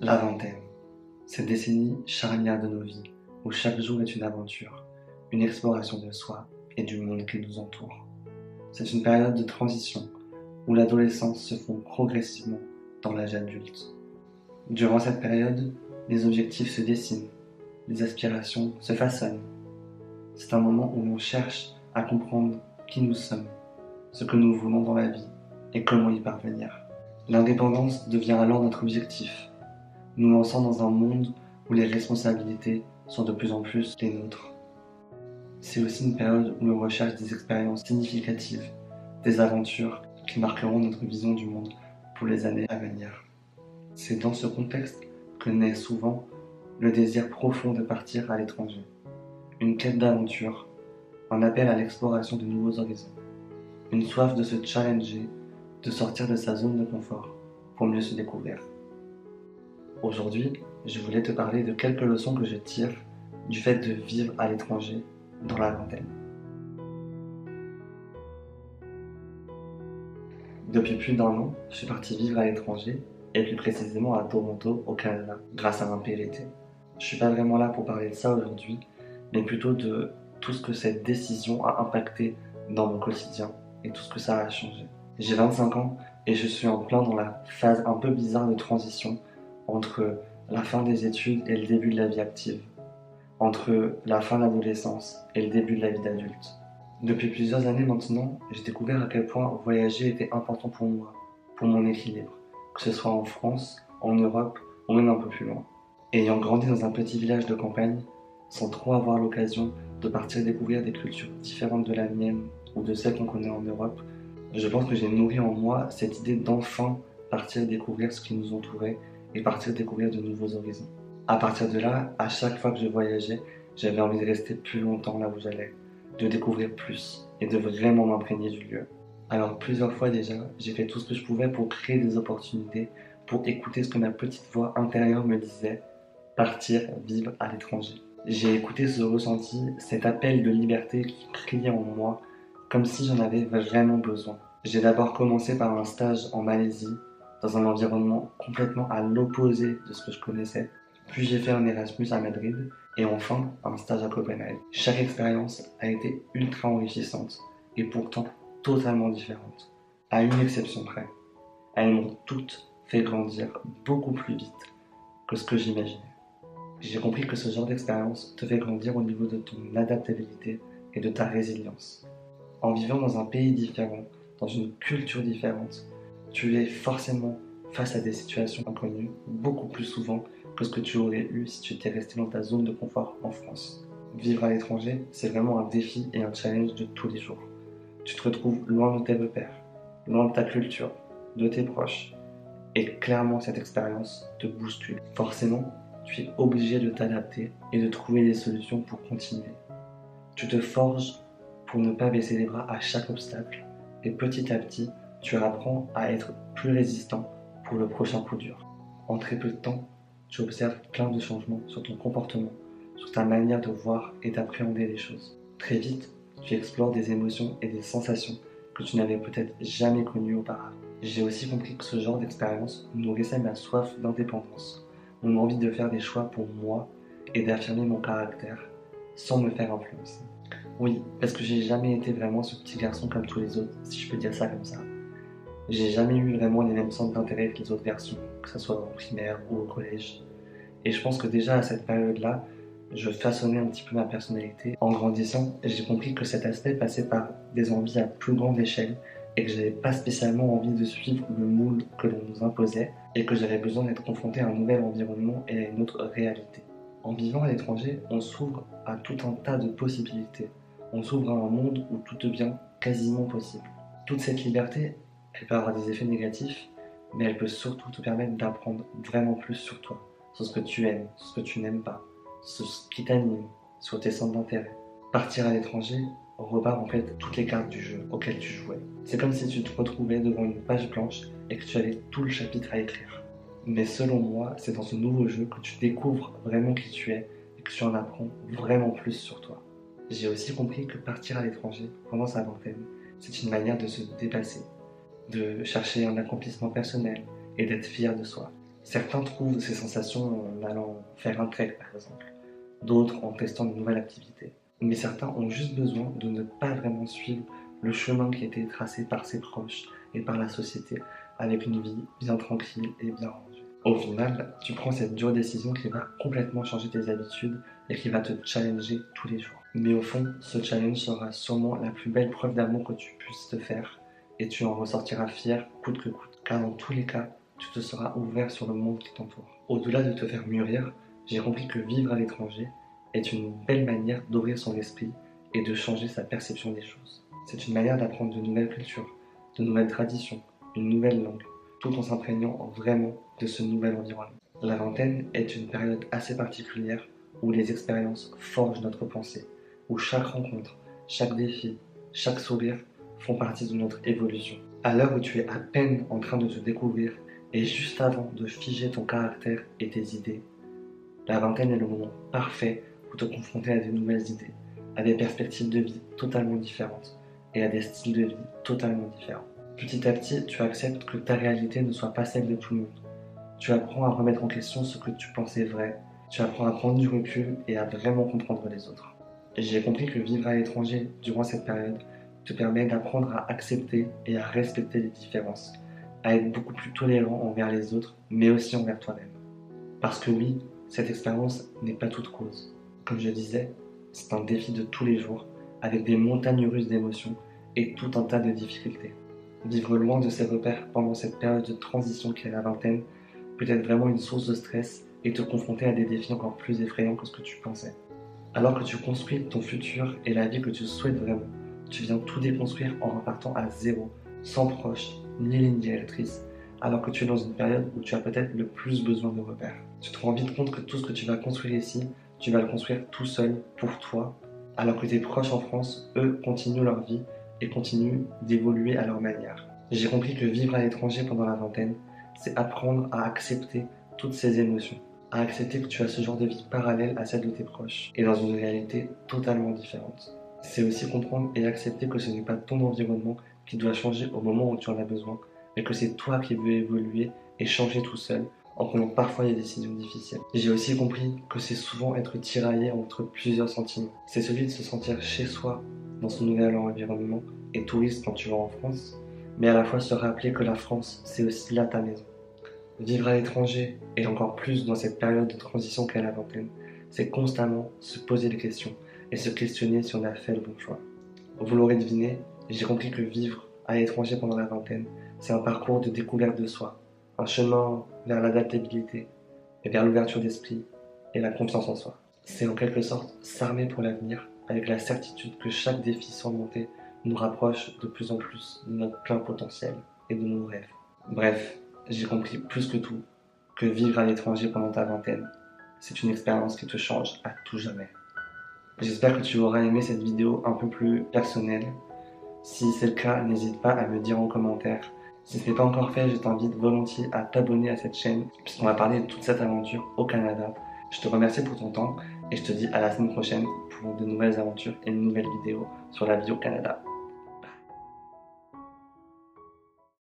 La vingtaine, cette décennie charnière de nos vies, où chaque jour est une aventure, une exploration de soi et du monde qui nous entoure. C'est une période de transition, où l'adolescence se fond progressivement dans l'âge adulte. Durant cette période, les objectifs se dessinent, les aspirations se façonnent. C'est un moment où l'on cherche à comprendre qui nous sommes, ce que nous voulons dans la vie et comment y parvenir. L'indépendance devient alors notre objectif, nous lançant dans un monde où les responsabilités sont de plus en plus les nôtres. C'est aussi une période où l'on recherche des expériences significatives, des aventures qui marqueront notre vision du monde pour les années à venir. C'est dans ce contexte que naît souvent le désir profond de partir à l'étranger, une quête d'aventure, un appel à l'exploration de nouveaux horizons, une soif de se challenger, de sortir de sa zone de confort pour mieux se découvrir. Aujourd'hui, je voulais te parler de quelques leçons que je tire du fait de vivre à l'étranger dans la vingtaine. Depuis plus d'un an, je suis parti vivre à l'étranger, et plus précisément à Toronto, au Canada, grâce à un PVT. Je suis pas vraiment là pour parler de ça aujourd'hui, mais plutôt de tout ce que cette décision a impacté dans mon quotidien et tout ce que ça a changé. J'ai 25 ans et je suis en plein dans la phase un peu bizarre de transition entre la fin des études et le début de la vie active, entre la fin de l'adolescence et le début de la vie d'adulte. Depuis plusieurs années maintenant, j'ai découvert à quel point voyager était important pour moi, pour mon équilibre, que ce soit en France, en Europe ou même un peu plus loin. Ayant grandi dans un petit village de campagne, sans trop avoir l'occasion de partir découvrir des cultures différentes de la mienne ou de celles qu'on connaît en Europe, je pense que j'ai nourri en moi cette idée d'enfin partir découvrir ce qui nous entourait et partir découvrir de nouveaux horizons. À partir de là, à chaque fois que je voyageais, j'avais envie de rester plus longtemps là où j'allais, de découvrir plus et de vraiment m'imprégner du lieu. Alors plusieurs fois déjà, j'ai fait tout ce que je pouvais pour créer des opportunités, pour écouter ce que ma petite voix intérieure me disait, partir vivre à l'étranger. J'ai écouté ce ressenti, cet appel de liberté qui criait en moi, comme si j'en avais vraiment besoin. J'ai d'abord commencé par un stage en Malaisie, dans un environnement complètement à l'opposé de ce que je connaissais. Puis j'ai fait un Erasmus à Madrid, et enfin un stage à Copenhague. Chaque expérience a été ultra enrichissante, et pourtant totalement différente. À une exception près, elles m'ont toutes fait grandir beaucoup plus vite que ce que j'imaginais. J'ai compris que ce genre d'expérience te fait grandir au niveau de ton adaptabilité et de ta résilience. En vivant dans un pays différent, dans une culture différente, tu es forcément face à des situations inconnues beaucoup plus souvent que ce que tu aurais eu si tu étais resté dans ta zone de confort en France. Vivre à l'étranger, c'est vraiment un défi et un challenge de tous les jours. Tu te retrouves loin de tes repères, loin de ta culture, de tes proches, et clairement cette expérience te bouscule. Forcément, tu es obligé de t'adapter et de trouver des solutions pour continuer. Tu te forges pour ne pas baisser les bras à chaque obstacle, et petit à petit, tu apprends à être plus résistant pour le prochain coup dur. En très peu de temps, tu observes plein de changements sur ton comportement, sur ta manière de voir et d'appréhender les choses. Très vite, tu explores des émotions et des sensations que tu n'avais peut-être jamais connues auparavant. J'ai aussi compris que ce genre d'expérience nourrissait ma soif d'indépendance, mon envie de faire des choix pour moi et d'affirmer mon caractère sans me faire influencer. Oui, parce que j'ai jamais été vraiment ce petit garçon comme tous les autres, si je peux dire ça comme ça. J'ai jamais eu vraiment les mêmes centres d'intérêt que les autres garçons, que ce soit en primaire ou au collège. Et je pense que déjà à cette période-là, je façonnais un petit peu ma personnalité. En grandissant, j'ai compris que cet aspect passait par des envies à plus grande échelle et que j'avais pas spécialement envie de suivre le moule que l'on nous imposait et que j'avais besoin d'être confronté à un nouvel environnement et à une autre réalité. En vivant à l'étranger, on s'ouvre à tout un tas de possibilités. On s'ouvre à un monde où tout devient quasiment possible. Toute cette liberté, elle peut avoir des effets négatifs, mais elle peut surtout te permettre d'apprendre vraiment plus sur toi, sur ce que tu aimes, sur ce que tu n'aimes pas, sur ce qui t'anime, sur tes centres d'intérêt. Partir à l'étranger repart en fait toutes les cartes du jeu auquel tu jouais. C'est comme si tu te retrouvais devant une page blanche et que tu avais tout le chapitre à écrire. Mais selon moi, c'est dans ce nouveau jeu que tu découvres vraiment qui tu es et que tu en apprends vraiment plus sur toi. J'ai aussi compris que partir à l'étranger pendant sa vingtaine, c'est une manière de se dépasser, de chercher un accomplissement personnel et d'être fier de soi. Certains trouvent ces sensations en allant faire un trek par exemple, d'autres en testant de nouvelles activités. Mais certains ont juste besoin de ne pas vraiment suivre le chemin qui a été tracé par ses proches et par la société, avec une vie bien tranquille et bien rangée. Au final, tu prends cette dure décision qui va complètement changer tes habitudes et qui va te challenger tous les jours. Mais au fond, ce challenge sera sûrement la plus belle preuve d'amour que tu puisses te faire et tu en ressortiras fier coûte que coûte. Car dans tous les cas, tu te seras ouvert sur le monde qui t'entoure. Au-delà de te faire mûrir, j'ai compris que vivre à l'étranger est une belle manière d'ouvrir son esprit et de changer sa perception des choses. C'est une manière d'apprendre de nouvelles cultures, de nouvelles traditions, une nouvelle langue, tout en s'imprégnant vraiment de ce nouvel environnement. La vingtaine est une période assez particulière où les expériences forgent notre pensée, où chaque rencontre, chaque défi, chaque sourire font partie de notre évolution. À l'heure où tu es à peine en train de te découvrir et juste avant de figer ton caractère et tes idées, la vingtaine est le moment parfait pour te confronter à de nouvelles idées, à des perspectives de vie totalement différentes et à des styles de vie totalement différents. Petit à petit, tu acceptes que ta réalité ne soit pas celle de tout le monde. Tu apprends à remettre en question ce que tu pensais vrai, tu apprends à prendre du recul et à vraiment comprendre les autres. J'ai compris que vivre à l'étranger durant cette période te permet d'apprendre à accepter et à respecter les différences, à être beaucoup plus tolérant envers les autres, mais aussi envers toi-même. Parce que oui, cette expérience n'est pas toute cause. Comme je disais, c'est un défi de tous les jours, avec des montagnes russes d'émotions et tout un tas de difficultés. Vivre loin de ses repères pendant cette période de transition qu'est la vingtaine peut être vraiment une source de stress et te confronter à des défis encore plus effrayants que ce que tu pensais. Alors que tu construis ton futur et la vie que tu souhaites vraiment, tu viens tout déconstruire en repartant à zéro, sans proche ni ligne directrice, alors que tu es dans une période où tu as peut-être le plus besoin de repères. Tu te rends vite compte que tout ce que tu vas construire ici, tu vas le construire tout seul, pour toi, alors que tes proches en France, eux, continuent leur vie et continuent d'évoluer à leur manière. J'ai compris que vivre à l'étranger pendant la vingtaine, c'est apprendre à accepter toutes ces émotions, à accepter que tu as ce genre de vie parallèle à celle de tes proches, et dans une réalité totalement différente. C'est aussi comprendre et accepter que ce n'est pas ton environnement qui doit changer au moment où tu en as besoin, mais que c'est toi qui veux évoluer et changer tout seul, en prenant parfois des décisions difficiles. J'ai aussi compris que c'est souvent être tiraillé entre plusieurs sentiments. C'est celui de se sentir chez soi, dans son nouvel environnement, et touriste quand tu vas en France, mais à la fois se rappeler que la France, c'est aussi là ta maison. Vivre à l'étranger, et encore plus dans cette période de transition qu'est la vingtaine, c'est constamment se poser des questions et se questionner si on a fait le bon choix. Vous l'aurez deviné, j'ai compris que vivre à l'étranger pendant la vingtaine, c'est un parcours de découverte de soi, un chemin vers l'adaptabilité et vers l'ouverture d'esprit et la confiance en soi. C'est en quelque sorte s'armer pour l'avenir avec la certitude que chaque défi surmonté nous rapproche de plus en plus de notre plein potentiel et de nos rêves. Bref, j'ai compris plus que tout que vivre à l'étranger pendant ta vingtaine, c'est une expérience qui te change à tout jamais. J'espère que tu auras aimé cette vidéo un peu plus personnelle. Si c'est le cas, n'hésite pas à me dire en commentaire. Si ce n'est pas encore fait, je t'invite volontiers à t'abonner à cette chaîne puisqu'on va parler de toute cette aventure au Canada. Je te remercie pour ton temps et je te dis à la semaine prochaine pour de nouvelles aventures et une nouvelle vidéo sur la vie au Canada.